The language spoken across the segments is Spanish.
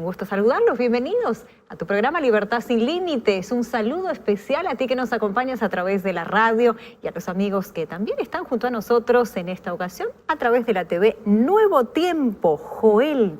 Un gusto saludarlos, bienvenidos a tu programa Libertad Sin Límites. Un saludo especial a ti que nos acompañas a través de la radio y a los amigos que también están junto a nosotros en esta ocasión a través de la TV Nuevo Tiempo. Joel,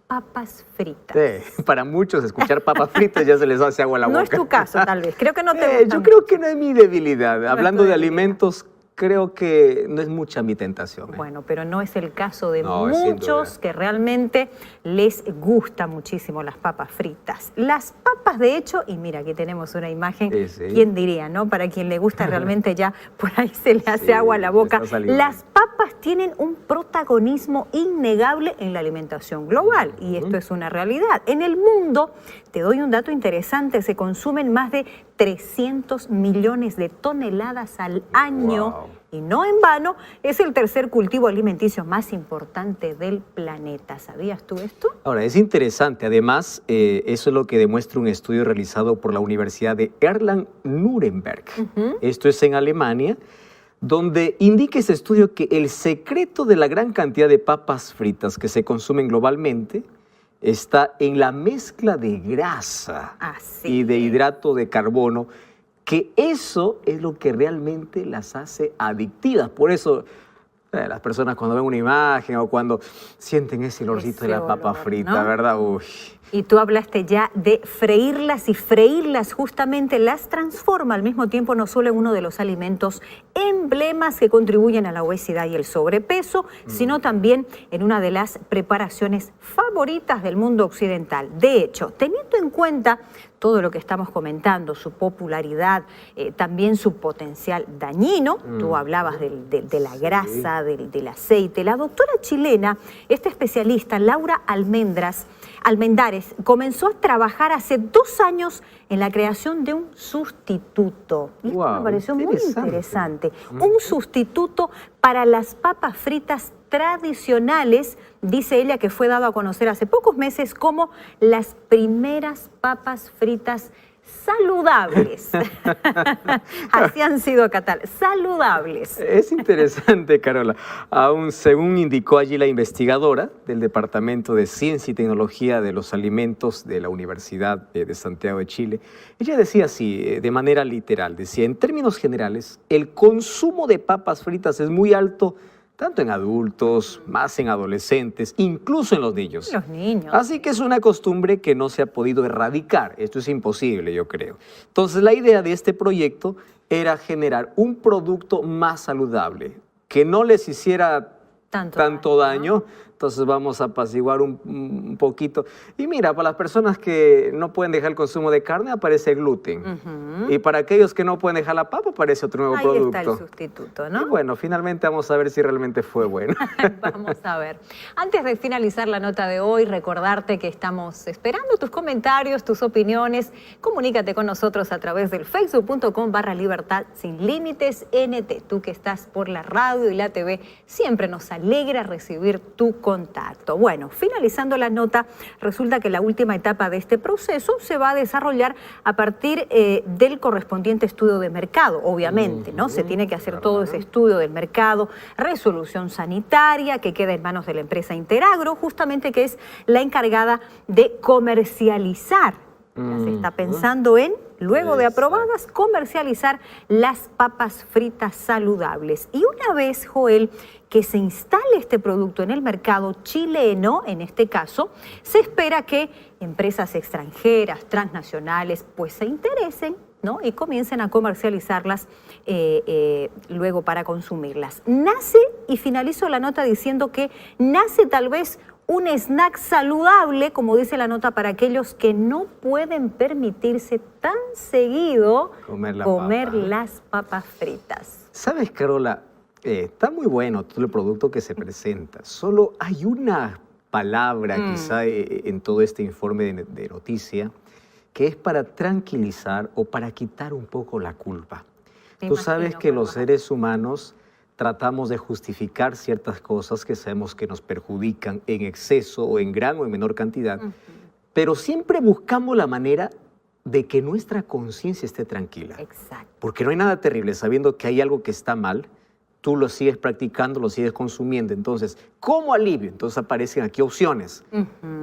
papas fritas. Sí, para muchos escuchar papas fritas ya se les hace agua a la boca. No es tu caso, tal vez. Creo que no te gusta Yo mucho. creo que no es mi debilidad. Hablando de alimentos, creo que no es mucha mi tentación. Bueno, pero no es el caso de No, muchos que realmente les gusta muchísimo las papas fritas. Las papas, de hecho, y mira, aquí tenemos una imagen, Sí. ¿quién diría, no? Para quien le gusta realmente ya por ahí se le hace agua a la boca. Las papas tienen un protagonismo innegable en la alimentación global y esto es una realidad. En el mundo, te doy un dato interesante, se consumen más de 300 millones de toneladas al año. Wow. Y no en vano, es el tercer cultivo alimenticio más importante del planeta. ¿Sabías tú esto? Ahora, es interesante. Además, eso es lo que demuestra un estudio realizado por la Universidad de Erlangen-Nuremberg. Esto es en Alemania, donde indica ese estudio que el secreto de la gran cantidad de papas fritas que se consumen globalmente está en la mezcla de grasa y de hidrato de carbono, que eso es lo que realmente las hace adictivas. Por eso las personas cuando ven una imagen o cuando sienten ese olorcito de la papa frita, ¿no? ¿Verdad? Uy. Y tú hablaste ya de freírlas y freírlas justamente las transforma al mismo tiempo no solo en uno de los alimentos emblemas que contribuyen a la obesidad y el sobrepeso, sino también en una de las preparaciones favoritas del mundo occidental. De hecho, teniendo en cuenta todo lo que estamos comentando, su popularidad, también su potencial dañino, tú hablabas de la grasa, del aceite. La doctora chilena, esta especialista, Laura Almendares, comenzó a trabajar hace 2 años en la creación de un sustituto. Y esto me pareció muy interesante. Un sustituto para las papas fritas tradicionales, dice ella, que fue dado a conocer hace pocos meses como las primeras papas fritas saludables. Así han sido saludables. Es interesante, Carola. Aún según indicó allí la investigadora del Departamento de Ciencia y Tecnología de los Alimentos de la Universidad de Santiago de Chile, ella decía así, de manera literal, decía, en términos generales, el consumo de papas fritas es muy alto tanto en adultos, más en adolescentes, incluso en los niños. Los niños. Así que es una costumbre que no se ha podido erradicar. Esto es imposible, yo creo. Entonces, la idea de este proyecto era generar un producto más saludable, que no les hiciera tanto daño. Entonces vamos a apaciguar un poquito. Y mira, para las personas que no pueden dejar el consumo de carne, aparece gluten. Y para aquellos que no pueden dejar la papa, aparece otro nuevo producto. Ahí está el sustituto, ¿no? Y bueno, finalmente vamos a ver si realmente fue bueno. Vamos a ver. Antes de finalizar la nota de hoy, recordarte que estamos esperando tus comentarios, tus opiniones. Comunícate con nosotros a través del facebook.com/Libertad Sin Límites NT. Tú que estás por la radio y la TV, siempre nos alegra recibir tu contacto. Bueno, finalizando la nota, resulta que la última etapa de este proceso se va a desarrollar a partir del correspondiente estudio de mercado, obviamente, ¿no? Se tiene que hacer todo ese estudio del mercado, resolución sanitaria que queda en manos de la empresa Interagro, justamente que es la encargada de comercializar. Ya se está pensando en, luego de aprobadas, comercializar las papas fritas saludables. Y una vez, Joel, que se instale este producto en el mercado chileno, en este caso, se espera que empresas extranjeras, transnacionales, pues se interesen, ¿no? Y comiencen a comercializarlas luego para consumirlas. Nace, y finalizo la nota diciendo que nace tal vez un snack saludable, como dice la nota, para aquellos que no pueden permitirse tan seguido comer las papas fritas. ¿Sabes, Carola? Está muy bueno todo el producto que se presenta. Solo hay una palabra quizá en todo este informe de noticia que es para tranquilizar o para quitar un poco la culpa. Tú sabes que los seres humanos tratamos de justificar ciertas cosas que sabemos que nos perjudican en exceso o en gran o en menor cantidad, pero siempre buscamos la manera de que nuestra conciencia esté tranquila. Exacto. Porque no hay nada terrible sabiendo que hay algo que está mal, tú lo sigues practicando, lo sigues consumiendo. Entonces, ¿cómo alivio? Entonces aparecen aquí opciones.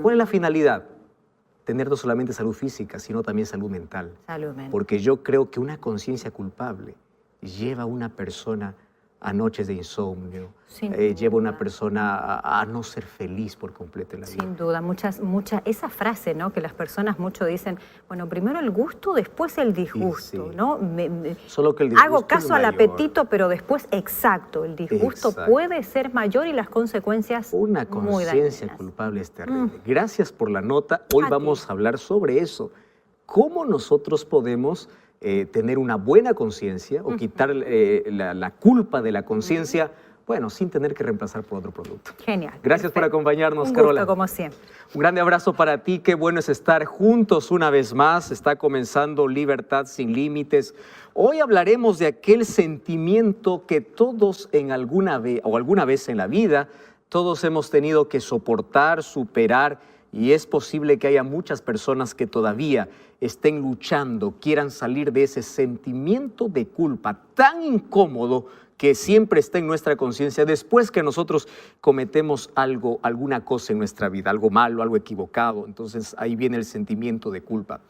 ¿Cuál es la finalidad? tener no solamente salud física, sino también salud mental. Salud mental. Porque yo creo que una conciencia culpable lleva a una persona a noches de insomnio, lleva a una persona a no ser feliz por completo en la vida. Sin duda, esa frase, ¿no? Que las personas mucho dicen, bueno, primero el gusto, después el disgusto, sí. ¿no? Solo que el disgusto hago caso es al mayor. apetito, pero después, exacto, el disgusto puede ser mayor y las consecuencias una muy conciencia dañinas. culpable es terrible. Gracias por la nota. Hoy vamos a hablar sobre eso. ¿Cómo nosotros podemos tener una buena conciencia o quitar la culpa de la conciencia, bueno, sin tener que reemplazar por otro producto? Genial. Gracias por acompañarnos, Un Carola. gusto, como siempre. Un grande abrazo para ti. Qué bueno es estar juntos una vez más. Está comenzando Libertad sin Límites. Hoy hablaremos de aquel sentimiento que todos alguna vez en la vida, todos hemos tenido que soportar, superar, y es posible que haya muchas personas que todavía estén luchando, quieran salir de ese sentimiento de culpa tan incómodo que siempre está en nuestra conciencia después que nosotros cometemos alguna cosa en nuestra vida, algo malo, algo equivocado. Entonces ahí viene el sentimiento de culpa.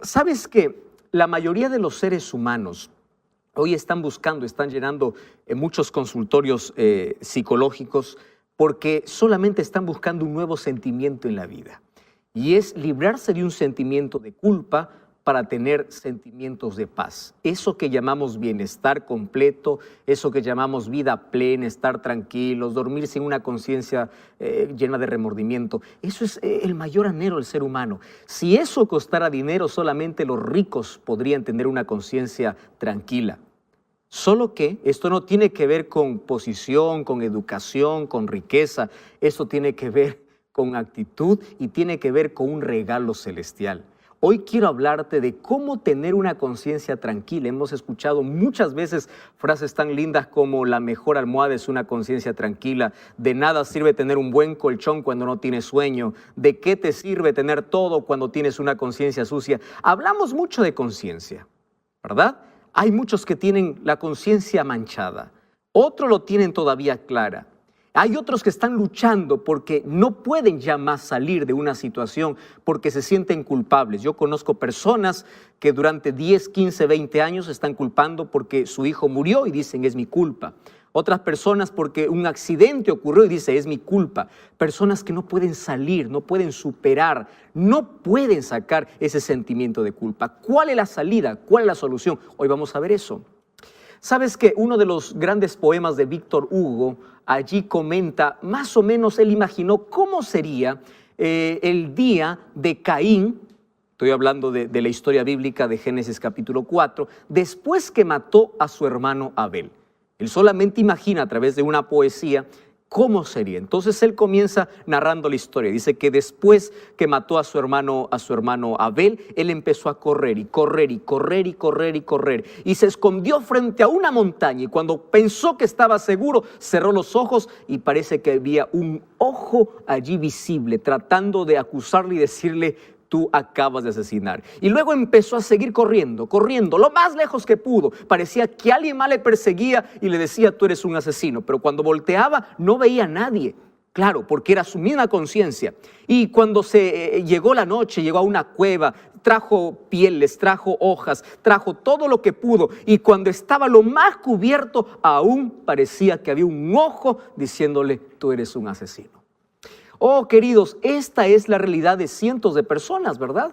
¿Sabes qué? La mayoría de los seres humanos hoy están llenando muchos consultorios psicológicos porque solamente están buscando un nuevo sentimiento en la vida. Y es librarse de un sentimiento de culpa para tener sentimientos de paz. Eso que llamamos bienestar completo, eso que llamamos vida plena, estar tranquilos, dormir sin una conciencia llena de remordimiento. Eso es el mayor anhelo del ser humano. Si eso costara dinero, solamente los ricos podrían tener una conciencia tranquila. Solo que esto no tiene que ver con posición, con educación, con riqueza. Esto tiene que ver con actitud y tiene que ver con un regalo celestial. Hoy quiero hablarte de cómo tener una conciencia tranquila. Hemos escuchado muchas veces frases tan lindas como la mejor almohada es una conciencia tranquila. De nada sirve tener un buen colchón cuando no tienes sueño. ¿De qué te sirve tener todo cuando tienes una conciencia sucia? Hablamos mucho de conciencia, ¿verdad? Hay muchos que tienen la conciencia manchada. Otros lo tienen todavía clara. Hay otros que están luchando porque no pueden ya más salir de una situación porque se sienten culpables. Yo conozco personas que durante 10, 15, 20 años están culpando porque su hijo murió y dicen es mi culpa. Otras personas porque un accidente ocurrió y dicen es mi culpa. Personas que no pueden salir, no pueden superar, no pueden sacar ese sentimiento de culpa. ¿Cuál es la salida? ¿Cuál es la solución? Hoy vamos a ver eso. ¿Sabes que uno de los grandes poemas de Víctor Hugo allí comenta, más o menos él imaginó cómo sería el día de Caín? Estoy hablando de la historia bíblica de Génesis capítulo 4, después que mató a su hermano Abel. Él solamente imagina a través de una poesía cómo sería. Entonces él comienza narrando la historia. Dice que después que mató a su hermano Abel, él empezó a correr y correr y correr y correr y correr. Y se escondió frente a una montaña y cuando pensó que estaba seguro, cerró los ojos y parece que había un ojo allí visible tratando de acusarle y decirle: tú acabas de asesinar. Y luego empezó a seguir corriendo, lo más lejos que pudo. Parecía que alguien más le perseguía y le decía: tú eres un asesino. Pero cuando volteaba no veía a nadie. Claro, porque era su misma conciencia. Y cuando llegó la noche, llegó a una cueva, trajo pieles, trajo hojas, trajo todo lo que pudo. Y cuando estaba lo más cubierto, aún parecía que había un ojo diciéndole: tú eres un asesino. Oh, queridos, esta es la realidad de cientos de personas, ¿verdad?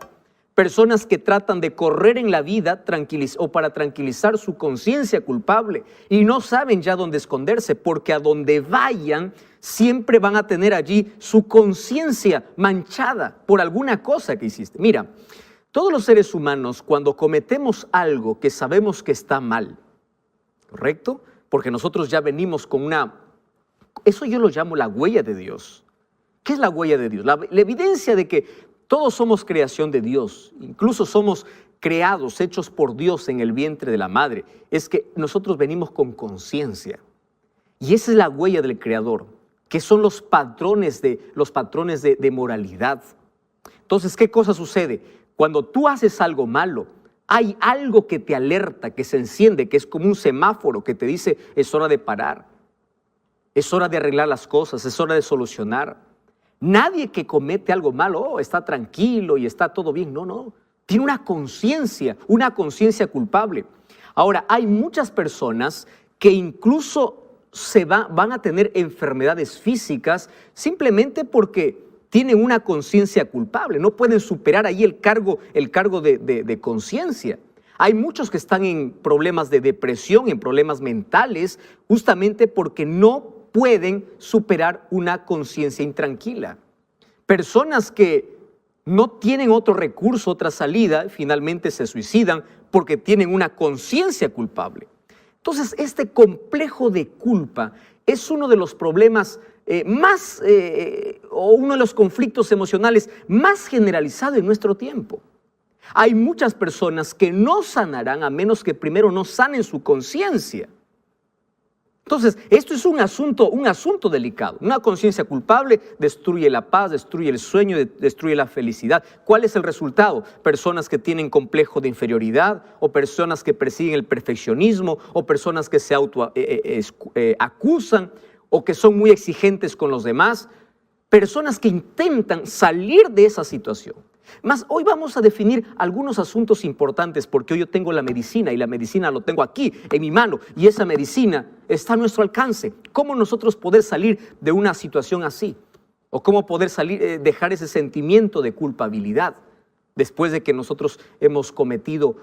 Personas que tratan de correr en la vida para tranquilizar su conciencia culpable y no saben ya dónde esconderse, porque a donde vayan siempre van a tener allí su conciencia manchada por alguna cosa que hiciste. Mira, todos los seres humanos, cuando cometemos algo que sabemos que está mal, ¿correcto? Porque nosotros ya venimos con eso yo lo llamo la huella de Dios. ¿Qué es la huella de Dios? La evidencia de que todos somos creación de Dios, incluso somos creados, hechos por Dios en el vientre de la madre, es que nosotros venimos con conciencia. Y esa es la huella del Creador, que son los patrones de moralidad. Entonces, ¿qué cosa sucede? Cuando tú haces algo malo, hay algo que te alerta, que se enciende, que es como un semáforo que te dice: es hora de parar, es hora de arreglar las cosas, es hora de solucionar. Nadie que comete algo malo, está tranquilo y está todo bien. No, no. Tiene una conciencia culpable. Ahora, hay muchas personas que incluso van a tener enfermedades físicas simplemente porque tienen una conciencia culpable. No pueden superar ahí el cargo de conciencia. Hay muchos que están en problemas de depresión, en problemas mentales, justamente porque no pueden superar una conciencia intranquila. Personas que no tienen otro recurso, otra salida, finalmente se suicidan porque tienen una conciencia culpable. Entonces, este complejo de culpa es uno de los problemas o uno de los conflictos emocionales más generalizados en nuestro tiempo. Hay muchas personas que no sanarán a menos que primero no sanen su conciencia. Entonces, esto es un asunto delicado. Una conciencia culpable destruye la paz, destruye el sueño, destruye la felicidad. ¿Cuál es el resultado? Personas que tienen complejo de inferioridad, o personas que persiguen el perfeccionismo, o personas que se acusan, o que son muy exigentes con los demás. Personas que intentan salir de esa situación. Mas hoy vamos a definir algunos asuntos importantes, porque hoy yo tengo la medicina y la medicina lo tengo aquí en mi mano y esa medicina está a nuestro alcance. ¿Cómo nosotros poder salir de una situación así? ¿O cómo poder dejar ese sentimiento de culpabilidad después de que nosotros hemos cometido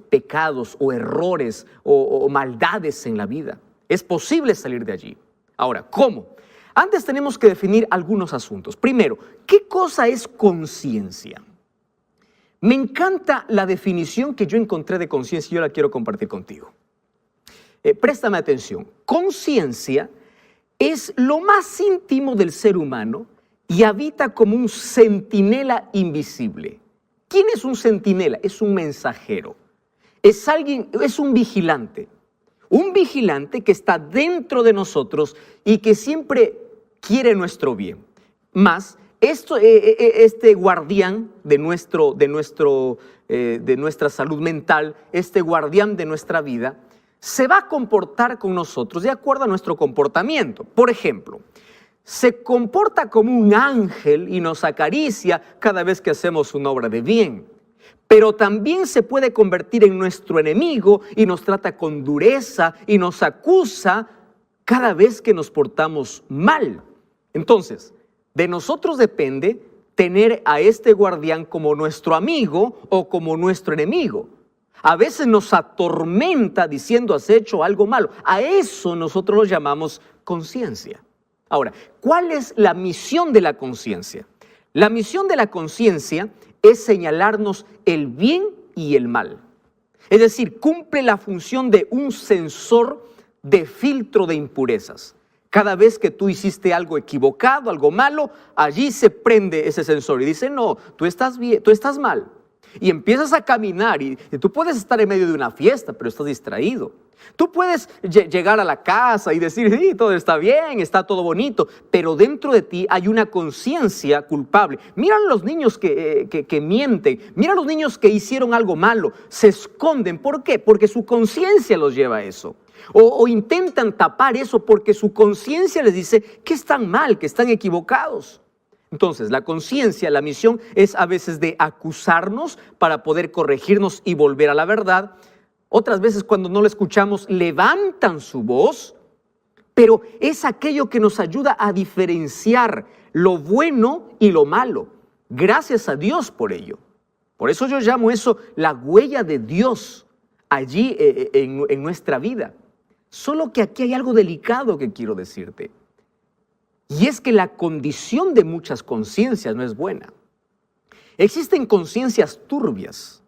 pecados o errores o maldades en la vida? Es posible salir de allí. Ahora, ¿cómo? Antes tenemos que definir algunos asuntos. Primero, ¿qué cosa es conciencia? Me encanta la definición que yo encontré de conciencia y yo la quiero compartir contigo. Préstame atención. Conciencia es lo más íntimo del ser humano y habita como un centinela invisible. ¿Quién es un centinela? Es un mensajero. Es un vigilante. Un vigilante que está dentro de nosotros y que siempre quiere nuestro bien. Más, este guardián de nuestra salud mental, este guardián de nuestra vida, se va a comportar con nosotros de acuerdo a nuestro comportamiento. Por ejemplo, se comporta como un ángel y nos acaricia cada vez que hacemos una obra de bien. Pero también se puede convertir en nuestro enemigo y nos trata con dureza y nos acusa cada vez que nos portamos mal. Entonces, de nosotros depende tener a este guardián como nuestro amigo o como nuestro enemigo. A veces nos atormenta diciendo has hecho algo malo. A eso nosotros lo llamamos conciencia. Ahora, ¿cuál es la misión de la conciencia? La misión de la conciencia es señalarnos el bien y el mal. Es decir, cumple la función de un sensor de filtro de impurezas. Cada vez que tú hiciste algo equivocado, algo malo, allí se prende ese sensor y dice, no, tú estás bien, tú estás mal. Y empiezas a caminar y tú puedes estar en medio de una fiesta, pero estás distraído. Tú puedes llegar a la casa y decir, sí, todo está bien, está todo bonito, pero dentro de ti hay una conciencia culpable. Mira los niños que mienten, mira los niños que hicieron algo malo, se esconden. ¿Por qué? Porque su conciencia los lleva a eso. O intentan tapar eso porque su conciencia les dice que están mal, que están equivocados. Entonces, la conciencia, la misión es a veces de acusarnos para poder corregirnos y volver a la verdad. Otras veces cuando no la escuchamos levantan su voz, pero es aquello que nos ayuda a diferenciar lo bueno y lo malo. Gracias a Dios por ello. Por eso yo llamo eso la huella de Dios allí en nuestra vida. Solo que aquí hay algo delicado que quiero decirte. Y es que la condición de muchas conciencias no es buena. Existen conciencias turbias,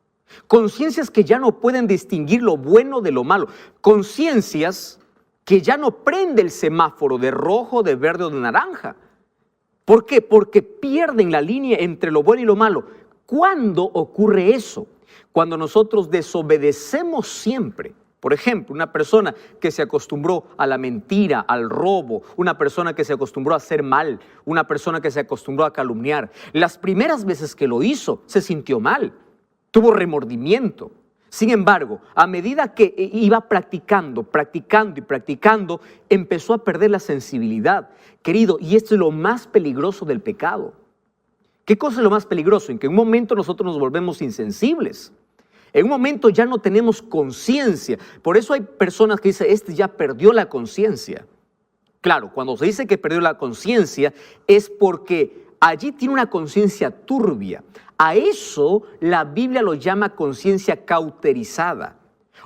conciencias que ya no pueden distinguir lo bueno de lo malo, conciencias que ya no prende el semáforo de rojo, de verde o de naranja. ¿Por qué? Porque pierden la línea entre lo bueno y lo malo. ¿Cuándo ocurre eso? Cuando nosotros desobedecemos siempre. Por ejemplo, una persona que se acostumbró a la mentira, al robo, una persona que se acostumbró a hacer mal, una persona que se acostumbró a calumniar. Las primeras veces que lo hizo, se sintió mal, tuvo remordimiento, Sin embargo, a medida que iba practicando, empezó a perder la sensibilidad. Querido, y esto es lo más peligroso del pecado. ¿Qué cosa es lo más peligroso? En que en un momento nosotros nos volvemos insensibles. En un momento ya no tenemos conciencia. Por eso hay personas que dicen, este ya perdió la conciencia. Claro, cuando se dice que perdió la conciencia es porque allí tiene una conciencia turbia. A eso la Biblia lo llama conciencia cauterizada,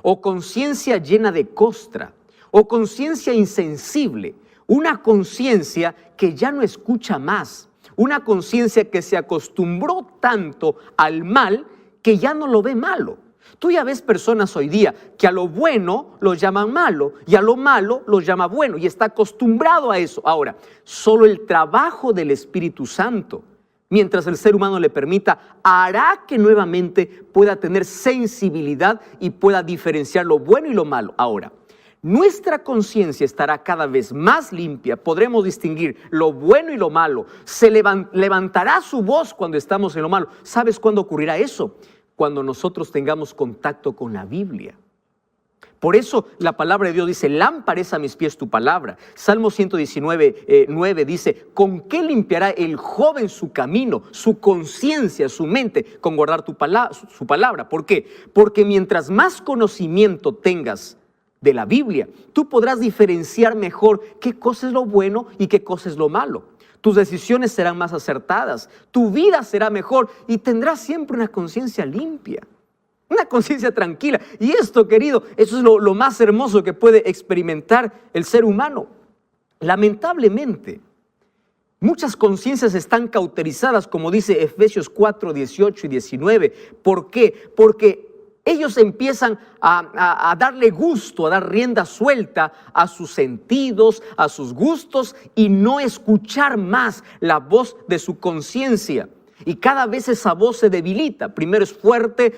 o conciencia llena de costra, o conciencia insensible. Una conciencia que ya no escucha más. Una conciencia que se acostumbró tanto al mal que ya no lo ve malo. Tú ya ves personas hoy día que a lo bueno lo llaman malo y a lo malo lo llama bueno y está acostumbrado a eso. Ahora, solo el trabajo del Espíritu Santo, mientras el ser humano le permita, hará que nuevamente pueda tener sensibilidad y pueda diferenciar lo bueno y lo malo. Ahora, nuestra conciencia estará cada vez más limpia, podremos distinguir lo bueno y lo malo. Se levantará su voz cuando estamos en lo malo. ¿Sabes cuándo ocurrirá eso? Cuando nosotros tengamos contacto con la Biblia. Por eso la palabra de Dios dice, lámpara es a mis pies tu palabra. Salmo 119, 9 dice, ¿con qué limpiará el joven su camino, su conciencia, su mente? Con guardar su palabra. ¿Por qué? Porque mientras más conocimiento tengas de la Biblia, tú podrás diferenciar mejor qué cosa es lo bueno y qué cosa es lo malo. Tus decisiones serán más acertadas, tu vida será mejor y tendrás siempre una conciencia limpia, una conciencia tranquila. Y esto, querido, eso es lo más hermoso que puede experimentar el ser humano. Lamentablemente, muchas conciencias están cauterizadas, como dice Efesios 4, 18 y 19. ¿Por qué? Porque ellos empiezan a darle gusto, a dar rienda suelta a sus sentidos, a sus gustos y no escuchar más la voz de su conciencia. Y cada vez esa voz se debilita. Primero es fuerte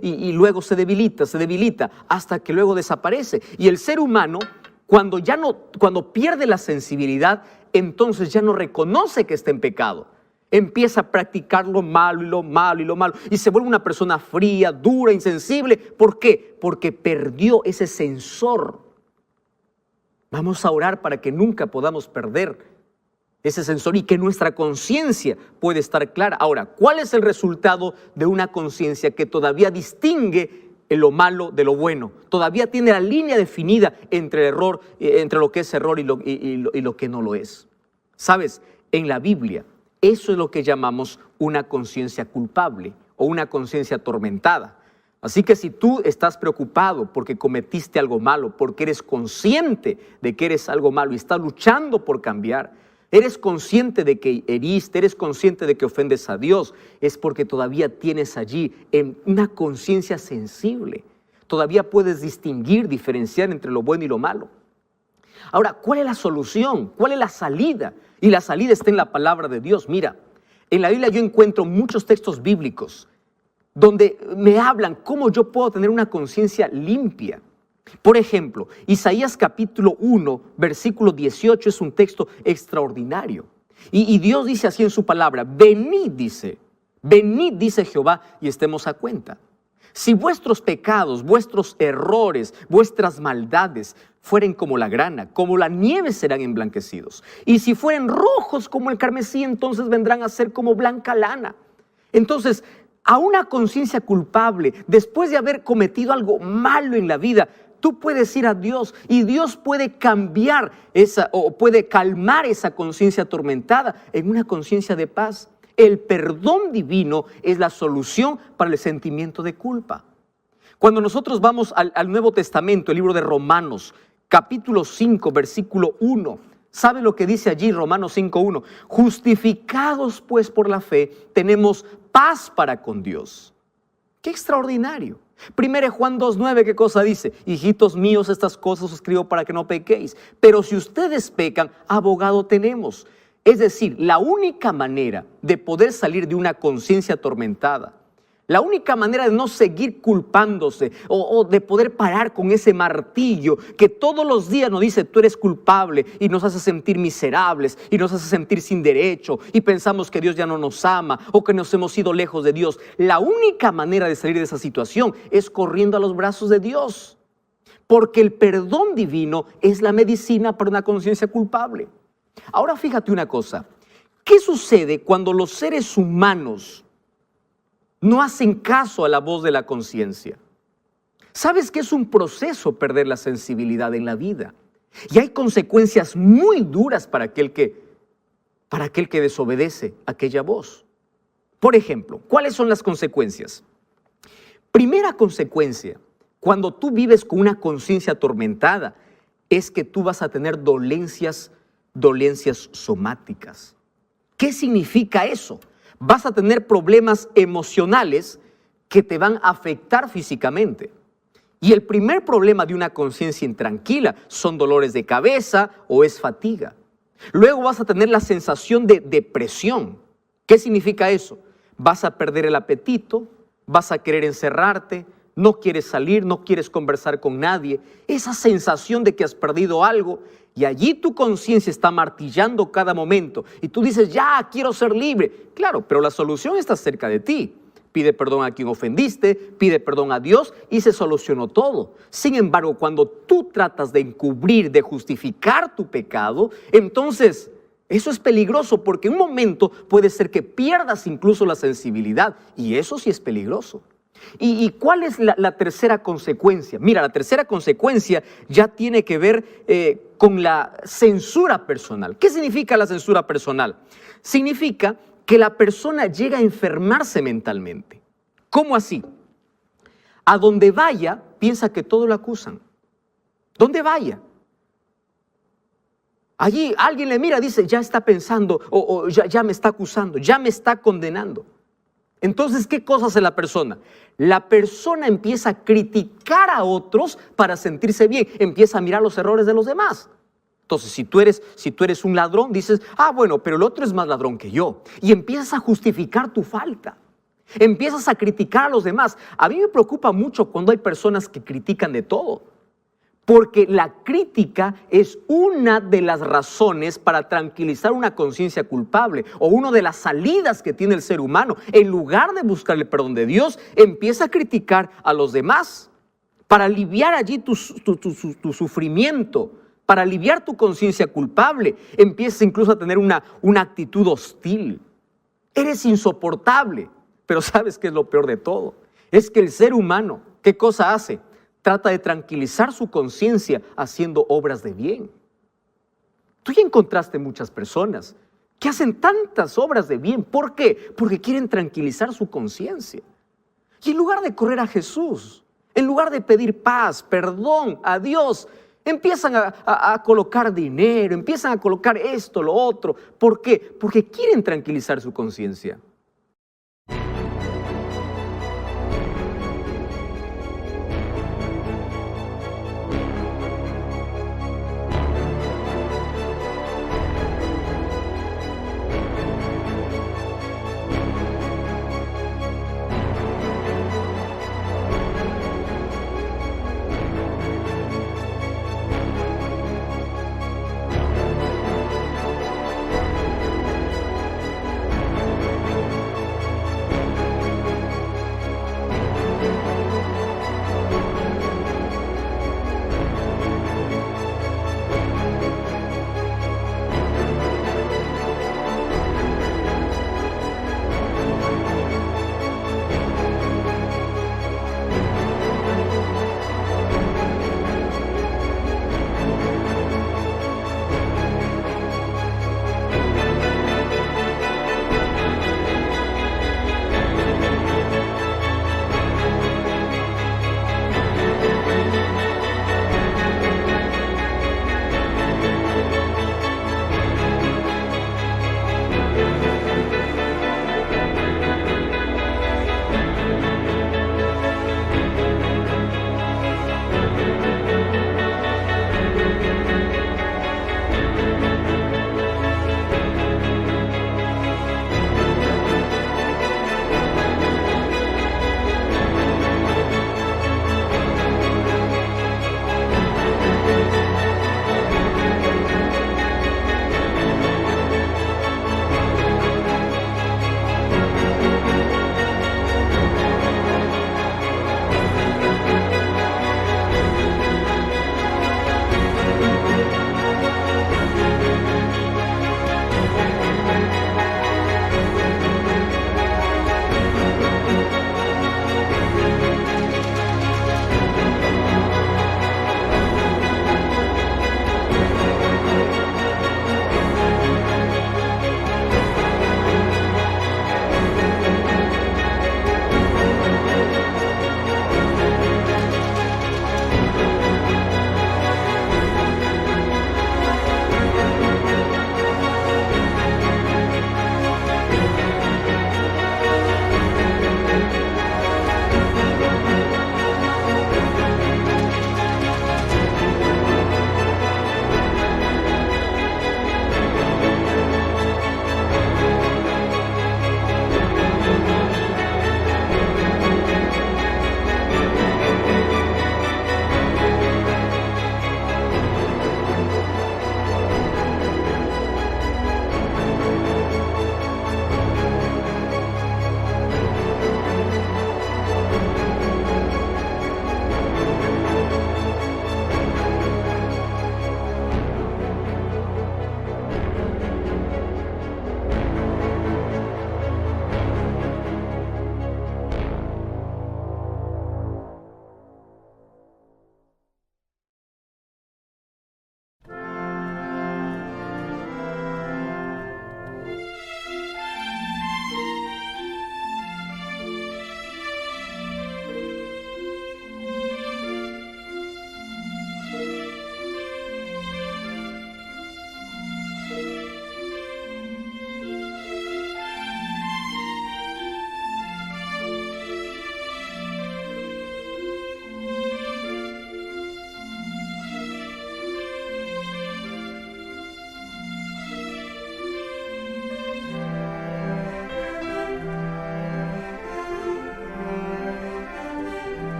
y luego se debilita hasta que luego desaparece. Y el ser humano, cuando pierde la sensibilidad, entonces ya no reconoce que está en pecado. Empieza a practicar lo malo y lo malo y lo malo y se vuelve una persona fría, dura, insensible. ¿Por qué? Porque perdió ese sensor. Vamos a orar para que nunca podamos perder ese sensor y que nuestra conciencia pueda estar clara. Ahora, ¿cuál es el resultado de una conciencia que todavía distingue lo malo de lo bueno? Todavía tiene la línea definida entre el error, entre lo que es error y lo que no lo es. ¿Sabes? En la Biblia, eso es lo que llamamos una conciencia culpable o una conciencia atormentada. Así que si tú estás preocupado porque cometiste algo malo, porque eres consciente de que eres algo malo y estás luchando por cambiar, eres consciente de que heriste, eres consciente de que ofendes a Dios, es porque todavía tienes allí una conciencia sensible. Todavía puedes distinguir, diferenciar entre lo bueno y lo malo. Ahora, ¿cuál es la solución? ¿Cuál es la salida? Y la salida está en la palabra de Dios. Mira, en la Biblia yo encuentro muchos textos bíblicos donde me hablan cómo yo puedo tener una conciencia limpia. Por ejemplo, Isaías capítulo 1, versículo 18 es un texto extraordinario. Y Dios dice así en su palabra, venid, dice Jehová y estemos a cuenta. Si vuestros pecados, vuestros errores, vuestras maldades fueren como la grana, como la nieve serán emblanquecidos. Y si fueren rojos como el carmesí, entonces vendrán a ser como blanca lana. Entonces, a una conciencia culpable, después de haber cometido algo malo en la vida, tú puedes ir a Dios y Dios puede cambiar o puede calmar esa conciencia atormentada en una conciencia de paz. El perdón divino es la solución para el sentimiento de culpa. Cuando nosotros vamos al Nuevo Testamento, el libro de Romanos, capítulo 5, versículo 1, ¿sabe lo que dice allí Romanos 5:1? Justificados pues por la fe, tenemos paz para con Dios. ¡Qué extraordinario! 1 Juan 2:9, ¿qué cosa dice? Hijitos míos, estas cosas os escribo para que no pequéis. Pero si ustedes pecan, abogado tenemos. Es decir, la única manera de poder salir de una conciencia atormentada, La única manera de no seguir culpándose o de poder parar con ese martillo que todos los días nos dice tú eres culpable y nos hace sentir miserables y nos hace sentir sin derecho y pensamos que Dios ya no nos ama o que nos hemos ido lejos de Dios. La única manera de salir de esa situación es corriendo a los brazos de Dios, porque el perdón divino es la medicina para una conciencia culpable. Ahora fíjate una cosa, ¿qué sucede cuando los seres humanos no hacen caso a la voz de la conciencia? ¿Sabes que es un proceso perder la sensibilidad en la vida? Y hay consecuencias muy duras para aquel que desobedece aquella voz. Por ejemplo, ¿cuáles son las consecuencias? Primera consecuencia, cuando tú vives con una conciencia atormentada, es que tú vas a tener dolencias somáticas. ¿Qué significa eso? Vas a tener problemas emocionales que te van a afectar físicamente. Y el primer problema de una conciencia intranquila son dolores de cabeza o es fatiga. Luego vas a tener la sensación de depresión. ¿Qué significa eso? Vas a perder el apetito, vas a querer encerrarte, no quieres salir, no quieres conversar con nadie. Esa sensación de que has perdido algo y allí tu conciencia está martillando cada momento y tú dices, ya, quiero ser libre. Claro, pero la solución está cerca de ti. Pide perdón a quien ofendiste, pide perdón a Dios y se solucionó todo. Sin embargo, cuando tú tratas de encubrir, de justificar tu pecado, entonces eso es peligroso porque en un momento puede ser que pierdas incluso la sensibilidad y eso sí es peligroso. ¿Y cuál es la tercera consecuencia? Mira, la tercera consecuencia ya tiene que ver con la censura personal. ¿Qué significa la censura personal? Significa que la persona llega a enfermarse mentalmente. ¿Cómo así? A donde vaya, piensa que todo lo acusan. ¿Dónde vaya? Allí alguien le mira, dice, ya está pensando, o ya me está acusando, ya me está condenando. Entonces, ¿qué cosa hace la persona? La persona empieza a criticar a otros para sentirse bien, empieza a mirar los errores de los demás. Entonces, si tú eres un ladrón, dices, bueno, pero el otro es más ladrón que yo. Y empiezas a justificar tu falta. Empiezas a criticar a los demás. A mí me preocupa mucho cuando hay personas que critican de todo. Porque la crítica es una de las razones para tranquilizar una conciencia culpable o una de las salidas que tiene el ser humano. En lugar de buscar el perdón de Dios, empieza a criticar a los demás para aliviar allí tu sufrimiento, para aliviar tu conciencia culpable. Empieza incluso a tener una actitud hostil. Eres insoportable. Pero ¿sabes qué es lo peor de todo? Es que el ser humano, ¿qué cosa hace? Trata de tranquilizar su conciencia haciendo obras de bien. Tú ya encontraste muchas personas que hacen tantas obras de bien. ¿Por qué? Porque quieren tranquilizar su conciencia. Y en lugar de correr a Jesús, en lugar de pedir paz, perdón a Dios, empiezan a colocar dinero, empiezan a colocar esto, lo otro. ¿Por qué? Porque quieren tranquilizar su conciencia.